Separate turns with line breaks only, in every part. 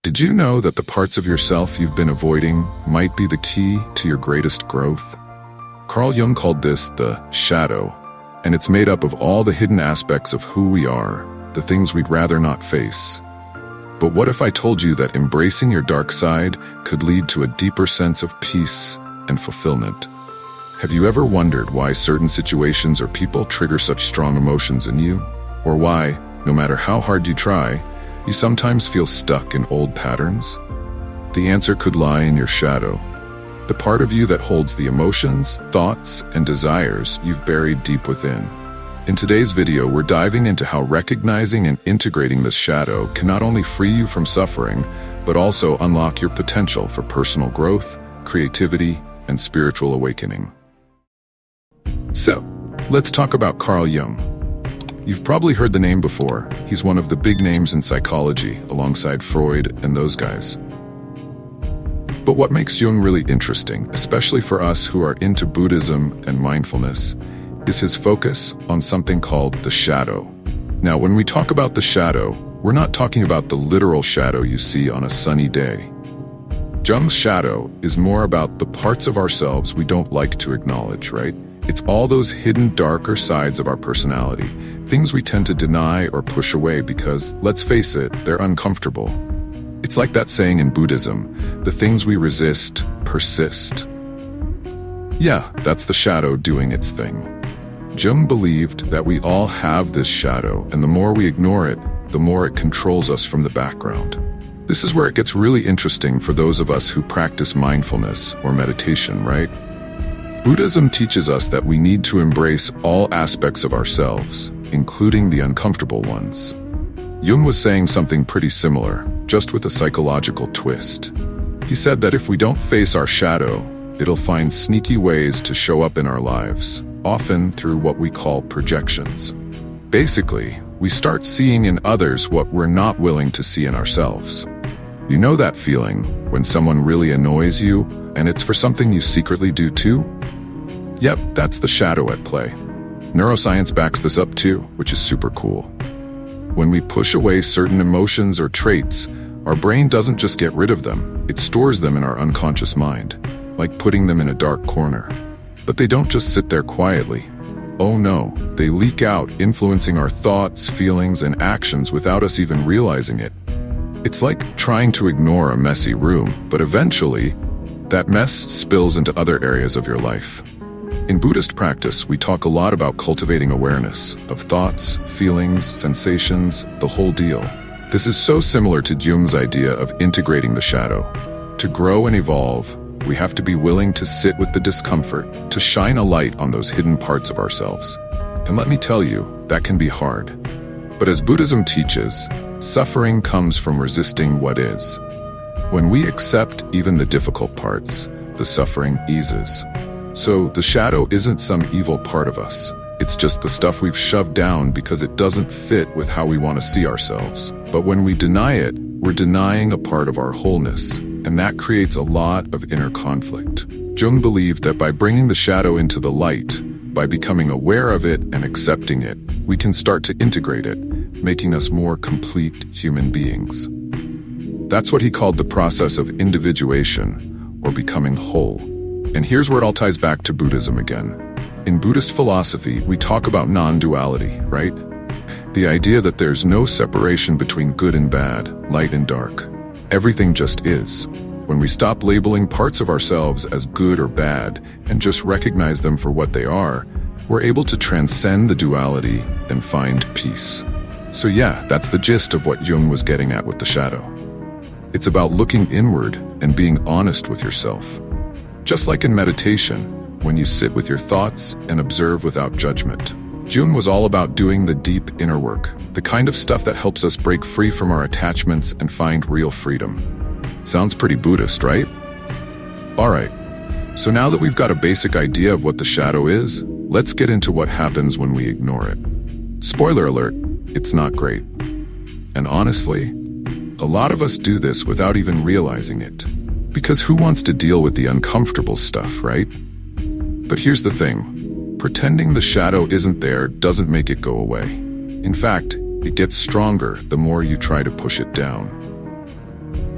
Did you know that the parts of yourself you've been avoiding might be the key to your greatest growth? Carl Jung called this the shadow, and it's made up of all the hidden aspects of who we are, the things we'd rather not face. But what if I told you that embracing your dark side could lead to a deeper sense of peace and fulfillment? Have you ever wondered why certain situations or people trigger such strong emotions in you? Or why, no matter how hard you try, you sometimes feel stuck in old patterns? The answer could lie in your shadow, the part of you that holds the emotions, thoughts, and desires you've buried deep within. In today's video, we're diving into how recognizing and integrating this shadow can not only free you from suffering, but also unlock your potential for personal growth, creativity, and spiritual awakening. So, let's talk about Carl Jung. You've probably heard the name before. He's one of the big names in psychology, alongside Freud and those guys. But what makes Jung really interesting, especially for us who are into Buddhism and mindfulness, is his focus on something called the shadow. Now, when we talk about the shadow, we're not talking about the literal shadow you see on a sunny day. Jung's shadow is more about the parts of ourselves we don't like to acknowledge, right? It's all those hidden darker sides of our personality, things we tend to deny or push away because, let's face it, they're uncomfortable. It's like that saying in Buddhism, the things we resist persist. Yeah, that's the shadow doing its thing. Jung believed that we all have this shadow, and the more we ignore it, the more it controls us from the background. This is where it gets really interesting for those of us who practice mindfulness or meditation, right? Buddhism teaches us that we need to embrace all aspects of ourselves, including the uncomfortable ones. Jung was saying something pretty similar, just with a psychological twist. He said that if we don't face our shadow, it'll find sneaky ways to show up in our lives, often through what we call projections. Basically, we start seeing in others what we're not willing to see in ourselves. You know that feeling when someone really annoys you, and it's for something you secretly do too? Yep, that's the shadow at play. Neuroscience backs this up too, which is super cool. When we push away certain emotions or traits, our brain doesn't just get rid of them, it stores them in our unconscious mind, like putting them in a dark corner. But they don't just sit there quietly. Oh no, they leak out, influencing our thoughts, feelings, and actions without us even realizing it. It's like trying to ignore a messy room, but eventually, that mess spills into other areas of your life. In Buddhist practice, we talk a lot about cultivating awareness of thoughts, feelings, sensations, the whole deal. This is so similar to Jung's idea of integrating the shadow. To grow and evolve, we have to be willing to sit with the discomfort, to shine a light on those hidden parts of ourselves. And let me tell you, that can be hard. But as Buddhism teaches, suffering comes from resisting what is. When we accept even the difficult parts, the suffering eases. So the shadow isn't some evil part of us. It's just the stuff we've shoved down because it doesn't fit with how we want to see ourselves. But when we deny it, we're denying a part of our wholeness, and that creates a lot of inner conflict. Jung believed that by bringing the shadow into the light, by becoming aware of it and accepting it, we can start to integrate it, making us more complete human beings. That's what he called the process of individuation, or becoming whole. And here's where it all ties back to Buddhism again. In Buddhist philosophy, we talk about non-duality, right? The idea that there's no separation between good and bad, light and dark. Everything just is. When we stop labeling parts of ourselves as good or bad and just recognize them for what they are, we're able to transcend the duality and find peace. So yeah, that's the gist of what Jung was getting at with the shadow. It's about looking inward and being honest with yourself. Just like in meditation, when you sit with your thoughts and observe without judgment. Jung was all about doing the deep inner work, the kind of stuff that helps us break free from our attachments and find real freedom. Sounds pretty Buddhist, right? Alright, so now that we've got a basic idea of what the shadow is, let's get into what happens when we ignore it. Spoiler alert, it's not great. And honestly, a lot of us do this without even realizing it. Because who wants to deal with the uncomfortable stuff, right? But here's the thing. Pretending the shadow isn't there doesn't make it go away. In fact, it gets stronger the more you try to push it down.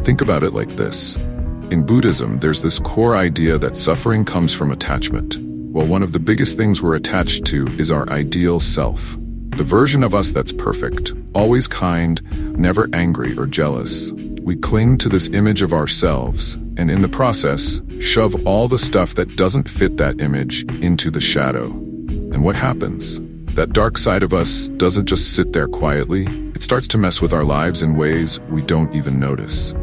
Think about it like this. In Buddhism, there's this core idea that suffering comes from attachment. Well, one of the biggest things we're attached to is our ideal self. The version of us that's perfect, always kind, never angry or jealous. We cling to this image of ourselves, and in the process, shove all the stuff that doesn't fit that image into the shadow. And what happens? That dark side of us doesn't just sit there quietly. It starts to mess with our lives in ways we don't even notice.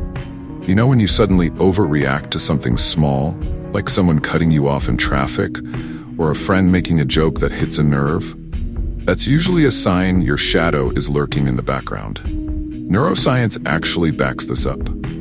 You know when you suddenly overreact to something small, like someone cutting you off in traffic, or a friend making a joke that hits a nerve? That's usually a sign your shadow is lurking in the background. Neuroscience actually backs this up.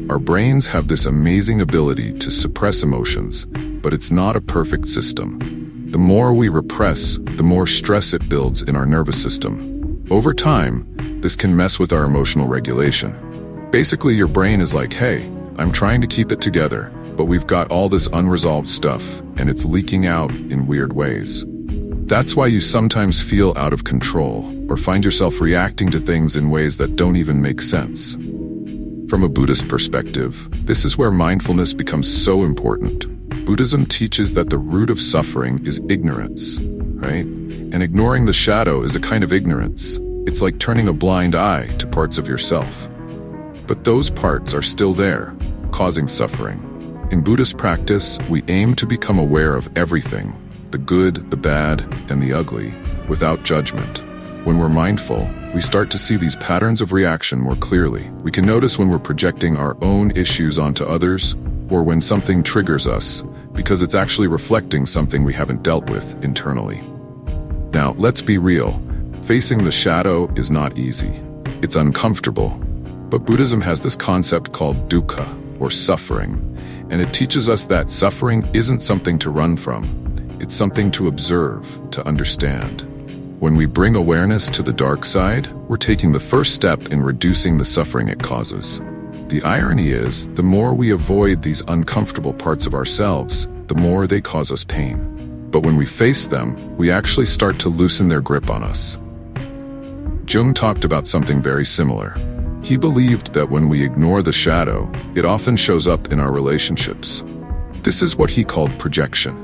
Our brains have this amazing ability to suppress emotions, but it's not a perfect system. The more we repress, the more stress it builds in our nervous system. Over time, this can mess with our emotional regulation. Basically, your brain is like, hey, I'm trying to keep it together, but we've got all this unresolved stuff, and it's leaking out in weird ways. That's why you sometimes feel out of control, or find yourself reacting to things in ways that don't even make sense. From a Buddhist perspective, this is where mindfulness becomes so important. Buddhism teaches that the root of suffering is ignorance, right? And ignoring the shadow is a kind of ignorance. It's like turning a blind eye to parts of yourself. But those parts are still there, causing suffering. In Buddhist practice, we aim to become aware of everything, the good, the bad, and the ugly, without judgment. When we're mindful, we start to see these patterns of reaction more clearly. We can notice when we're projecting our own issues onto others, or when something triggers us, because it's actually reflecting something we haven't dealt with internally. Now, let's be real. Facing the shadow is not easy. It's uncomfortable. But Buddhism has this concept called dukkha, or suffering, and it teaches us that suffering isn't something to run from. It's something to observe, to understand. When we bring awareness to the dark side, we're taking the first step in reducing the suffering it causes. The irony is, the more we avoid these uncomfortable parts of ourselves, the more they cause us pain. But when we face them, we actually start to loosen their grip on us. Jung talked about something very similar. He believed that when we ignore the shadow, it often shows up in our relationships. This is what he called projection.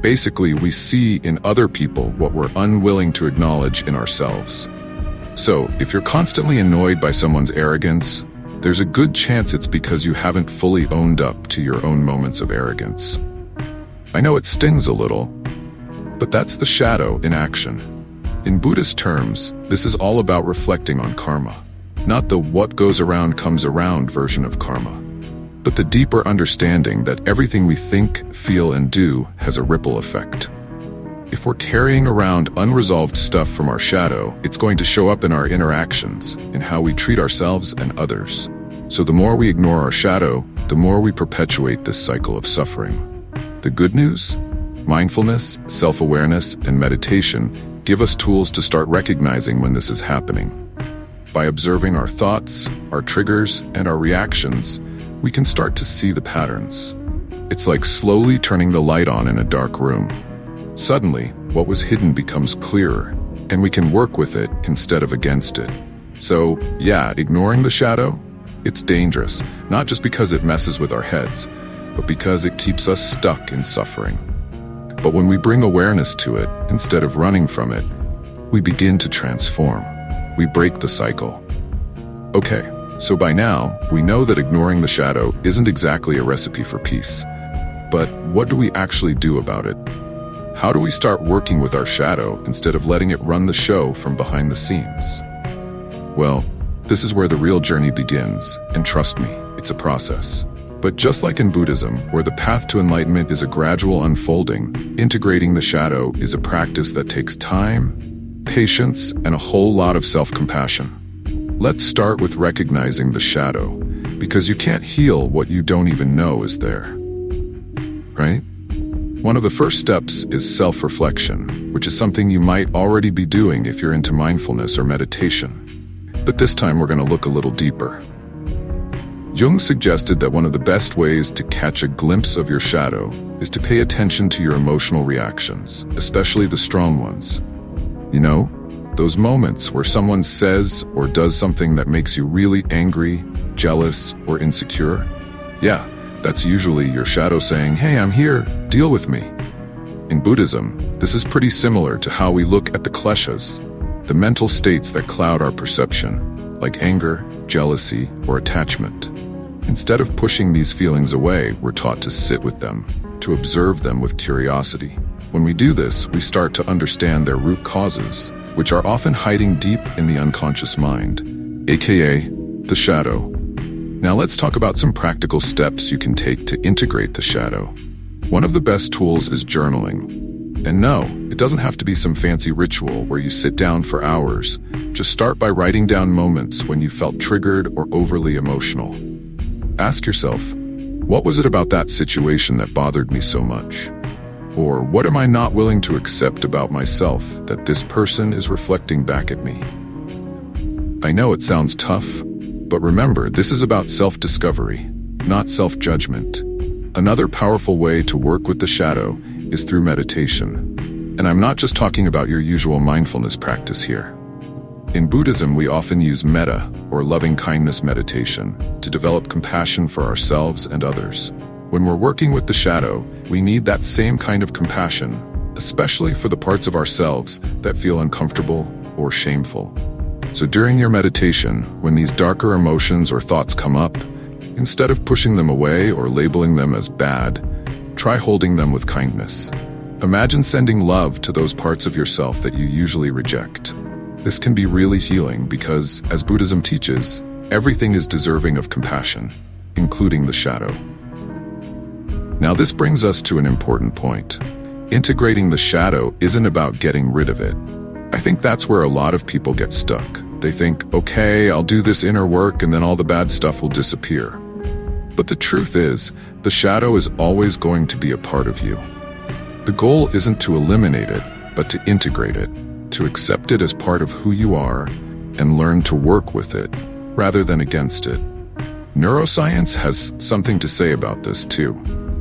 Basically, we see in other people what we're unwilling to acknowledge in ourselves. So, if you're constantly annoyed by someone's arrogance, there's a good chance it's because you haven't fully owned up to your own moments of arrogance. I know it stings a little, but that's the shadow in action. In Buddhist terms, this is all about reflecting on karma, not the what goes around comes around version of karma, but the deeper understanding that everything we think, feel, and do has a ripple effect. If we're carrying around unresolved stuff from our shadow, it's going to show up in our interactions, in how we treat ourselves and others. So the more we ignore our shadow, the more we perpetuate this cycle of suffering. The good news? Mindfulness, self-awareness, and meditation give us tools to start recognizing when this is happening. By observing our thoughts, our triggers, and our reactions, we can start to see the patterns. It's like slowly turning the light on in a dark room. Suddenly, what was hidden becomes clearer, and we can work with it instead of against it. So, yeah, ignoring the shadow, it's dangerous, not just because it messes with our heads, but because it keeps us stuck in suffering. But when we bring awareness to it, instead of running from it, we begin to transform. We break the cycle. Okay, so by now, we know that ignoring the shadow isn't exactly a recipe for peace. But what do we actually do about it? How do we start working with our shadow instead of letting it run the show from behind the scenes? Well, this is where the real journey begins, and trust me, it's a process. But just like in Buddhism, where the path to enlightenment is a gradual unfolding, integrating the shadow is a practice that takes time, patience, and a whole lot of self-compassion. Let's start with recognizing the shadow, because you can't heal what you don't even know is there. Right? One of the first steps is self-reflection, which is something you might already be doing if you're into mindfulness or meditation. But this time we're going to look a little deeper. Jung suggested that one of the best ways to catch a glimpse of your shadow is to pay attention to your emotional reactions, especially the strong ones. You know, those moments where someone says or does something that makes you really angry, jealous, or insecure? Yeah, that's usually your shadow saying, "Hey, I'm here, deal with me." In Buddhism, this is pretty similar to how we look at the kleshas, the mental states that cloud our perception, like anger, jealousy, or attachment. Instead of pushing these feelings away, we're taught to sit with them, to observe them with curiosity. When we do this, we start to understand their root causes, which are often hiding deep in the unconscious mind, aka the shadow. Now let's talk about some practical steps you can take to integrate the shadow. One of the best tools is journaling. And no, it doesn't have to be some fancy ritual where you sit down for hours. Just start by writing down moments when you felt triggered or overly emotional. Ask yourself, what was it about that situation that bothered me so much? Or what am I not willing to accept about myself that this person is reflecting back at me? I know it sounds tough, but remember, this is about self-discovery, not self-judgment. Another powerful way to work with the shadow is through meditation. And I'm not just talking about your usual mindfulness practice here. In Buddhism, we often use metta, or loving-kindness meditation, to develop compassion for ourselves and others. When we're working with the shadow, we need that same kind of compassion, especially for the parts of ourselves that feel uncomfortable or shameful. So during your meditation, when these darker emotions or thoughts come up, instead of pushing them away or labeling them as bad, try holding them with kindness. Imagine sending love to those parts of yourself that you usually reject. This can be really healing because, as Buddhism teaches, everything is deserving of compassion, including the shadow. Now this brings us to an important point. Integrating the shadow isn't about getting rid of it. I think that's where a lot of people get stuck. They think, okay, I'll do this inner work and then all the bad stuff will disappear. But the truth is, the shadow is always going to be a part of you. The goal isn't to eliminate it, but to integrate it, to accept it as part of who you are and learn to work with it, rather than against it. Neuroscience has something to say about this too.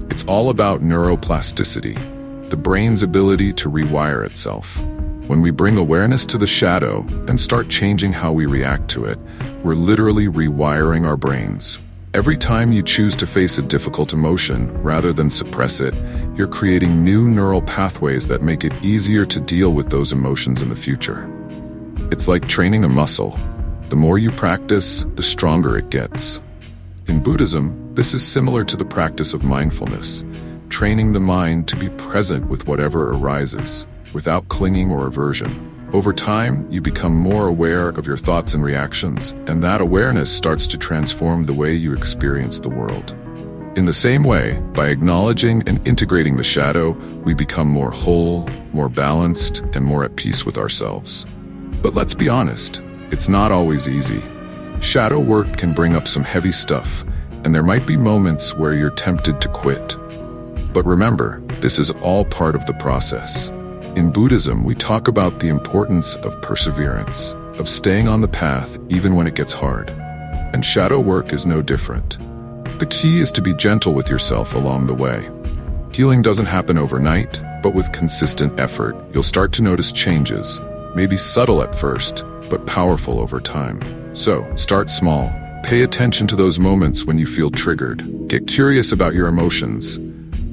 It's all about neuroplasticity, the brain's ability to rewire itself. When we bring awareness to the shadow and start changing how we react to it, we're literally rewiring our brains. Every time you choose to face a difficult emotion rather than suppress it, you're creating new neural pathways that make it easier to deal with those emotions in the future. It's like training a muscle. The more you practice, the stronger it gets. In Buddhism, this is similar to the practice of mindfulness, training the mind to be present with whatever arises, without clinging or aversion. Over time, you become more aware of your thoughts and reactions, and that awareness starts to transform the way you experience the world. In the same way, by acknowledging and integrating the shadow, we become more whole, more balanced, and more at peace with ourselves. But let's be honest, it's not always easy. Shadow work can bring up some heavy stuff, and there might be moments where you're tempted to quit. But remember, this is all part of the process. In Buddhism, we talk about the importance of perseverance, of staying on the path even when it gets hard. And shadow work is no different. The key is to be gentle with yourself along the way. Healing doesn't happen overnight, but with consistent effort, you'll start to notice changes, maybe subtle at first, but powerful over time. So, start small. Pay attention to those moments when you feel triggered. Get curious about your emotions.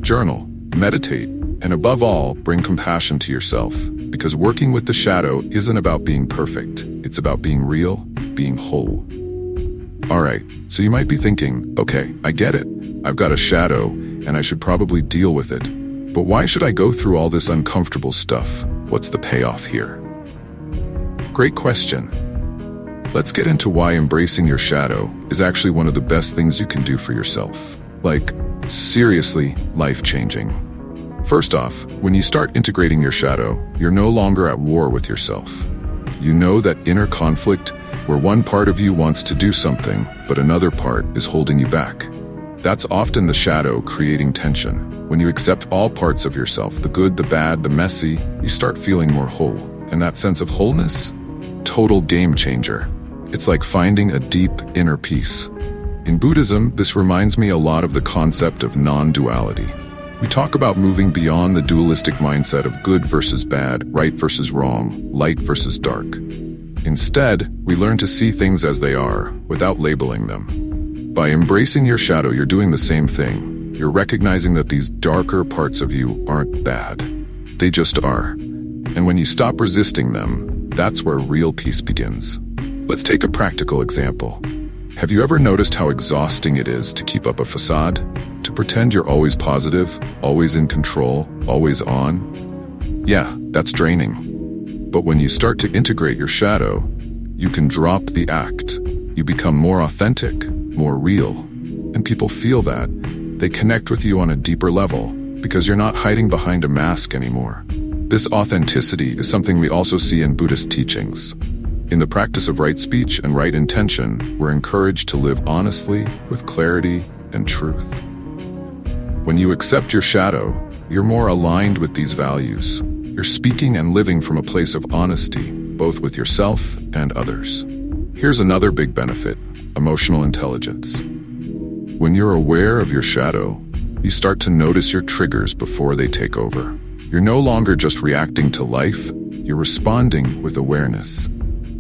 Journal, meditate, and above all, bring compassion to yourself, because working with the shadow isn't about being perfect. It's about being real, being whole. Alright, so you might be thinking, okay, I get it. I've got a shadow, and I should probably deal with it. But why should I go through all this uncomfortable stuff? What's the payoff here? Great question. Let's get into why embracing your shadow is actually one of the best things you can do for yourself. Like, seriously, life-changing. First off, when you start integrating your shadow, you're no longer at war with yourself. You know that inner conflict where one part of you wants to do something, but another part is holding you back. That's often the shadow creating tension. When you accept all parts of yourself, the good, the bad, the messy, you start feeling more whole. And that sense of wholeness? Total game changer. It's like finding a deep inner peace. In Buddhism, this reminds me a lot of the concept of non-duality. We talk about moving beyond the dualistic mindset of good versus bad, right versus wrong, light versus dark. Instead, we learn to see things as they are, without labeling them. By embracing your shadow, you're doing the same thing. You're recognizing that these darker parts of you aren't bad. They just are. And when you stop resisting them, that's where real peace begins. Let's take a practical example. Have you ever noticed how exhausting it is to keep up a facade? To pretend you're always positive, always in control, always on? Yeah, that's draining. But when you start to integrate your shadow, you can drop the act. You become more authentic, more real. And people feel that. They connect with you on a deeper level because you're not hiding behind a mask anymore. This authenticity is something we also see in Buddhist teachings. In the practice of right speech and right intention, we're encouraged to live honestly, with clarity and truth. When you accept your shadow, you're more aligned with these values. You're speaking and living from a place of honesty, both with yourself and others. Here's another big benefit: emotional intelligence. When you're aware of your shadow, you start to notice your triggers before they take over. You're no longer just reacting to life, you're responding with awareness.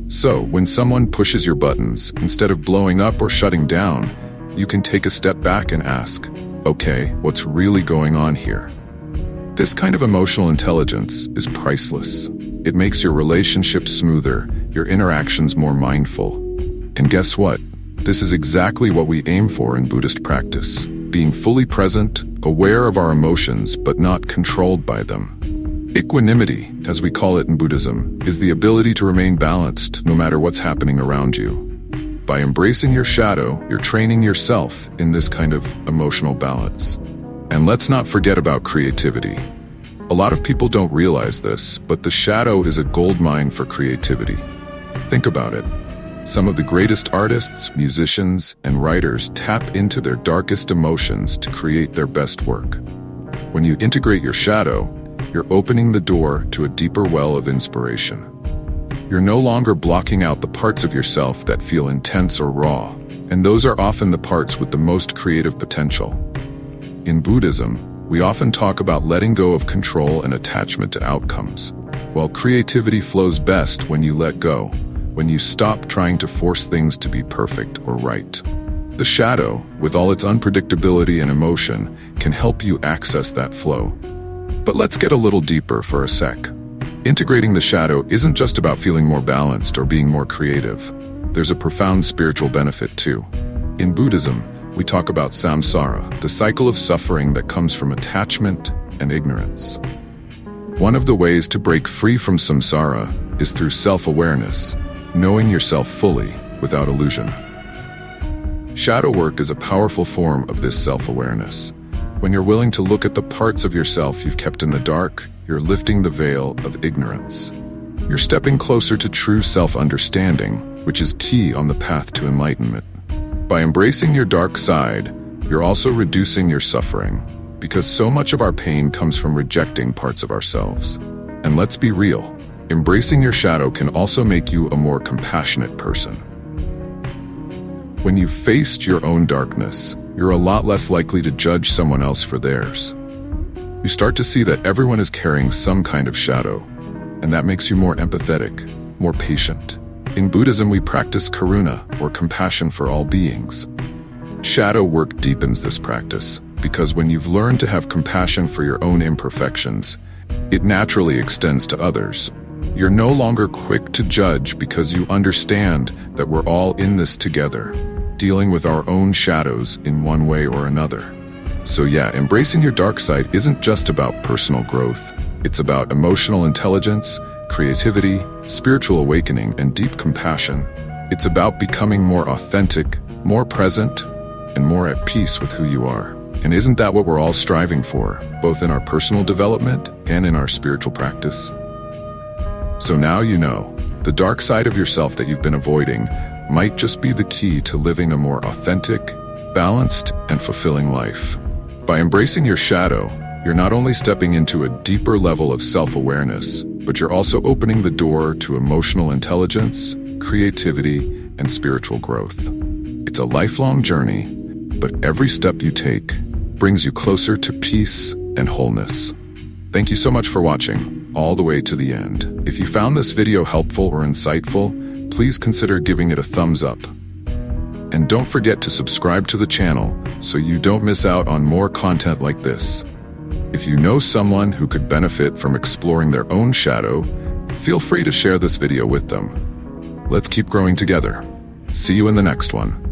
So, when someone pushes your buttons, instead of blowing up or shutting down, you can take a step back and ask, okay, what's really going on here? This kind of emotional intelligence is priceless. It makes your relationships smoother, your interactions more mindful. And guess what? This is exactly what we aim for in Buddhist practice: being fully present, aware of our emotions, but not controlled by them. Equanimity, as we call it in Buddhism, is the ability to remain balanced no matter what's happening around you. By embracing your shadow, you're training yourself in this kind of emotional balance. And let's not forget about creativity. A lot of people don't realize this, but the shadow is a goldmine for creativity. Think about it. Some of the greatest artists, musicians, and writers tap into their darkest emotions to create their best work. When you integrate your shadow, you're opening the door to a deeper well of inspiration. You're no longer blocking out the parts of yourself that feel intense or raw, and those are often the parts with the most creative potential. In Buddhism, we often talk about letting go of control and attachment to outcomes. While creativity flows best when you let go, when you stop trying to force things to be perfect or right. The shadow, with all its unpredictability and emotion, can help you access that flow. But let's get a little deeper for a sec. Integrating the shadow isn't just about feeling more balanced or being more creative. There's a profound spiritual benefit too. In Buddhism, we talk about samsara, the cycle of suffering that comes from attachment and ignorance. One of the ways to break free from samsara is through self-awareness, knowing yourself fully, without illusion. Shadow work is a powerful form of this self-awareness. When you're willing to look at the parts of yourself you've kept in the dark, you're lifting the veil of ignorance. You're stepping closer to true self-understanding, which is key on the path to enlightenment. By embracing your dark side, you're also reducing your suffering, because so much of our pain comes from rejecting parts of ourselves. And let's be real, embracing your shadow can also make you a more compassionate person. When you've faced your own darkness, you're a lot less likely to judge someone else for theirs. You start to see that everyone is carrying some kind of shadow, and that makes you more empathetic, more patient. In Buddhism, we practice karuna, or compassion for all beings. Shadow work deepens this practice, because when you've learned to have compassion for your own imperfections, it naturally extends to others. You're no longer quick to judge because you understand that we're all in this together, dealing with our own shadows in one way or another. So yeah, embracing your dark side isn't just about personal growth. It's about emotional intelligence, creativity, spiritual awakening, and deep compassion. It's about becoming more authentic, more present, and more at peace with who you are. And isn't that what we're all striving for, both in our personal development and in our spiritual practice? So now you know, the dark side of yourself that you've been avoiding might just be the key to living a more authentic, balanced, and fulfilling life. By embracing your shadow, you're not only stepping into a deeper level of self-awareness, but you're also opening the door to emotional intelligence, creativity, and spiritual growth. It's a lifelong journey, but every step you take brings you closer to peace and wholeness. Thank you so much for watching, all the way to the end. If you found this video helpful or insightful, please consider giving it a thumbs up. And don't forget to subscribe to the channel so you don't miss out on more content like this. If you know someone who could benefit from exploring their own shadow, feel free to share this video with them. Let's keep growing together. See you in the next one.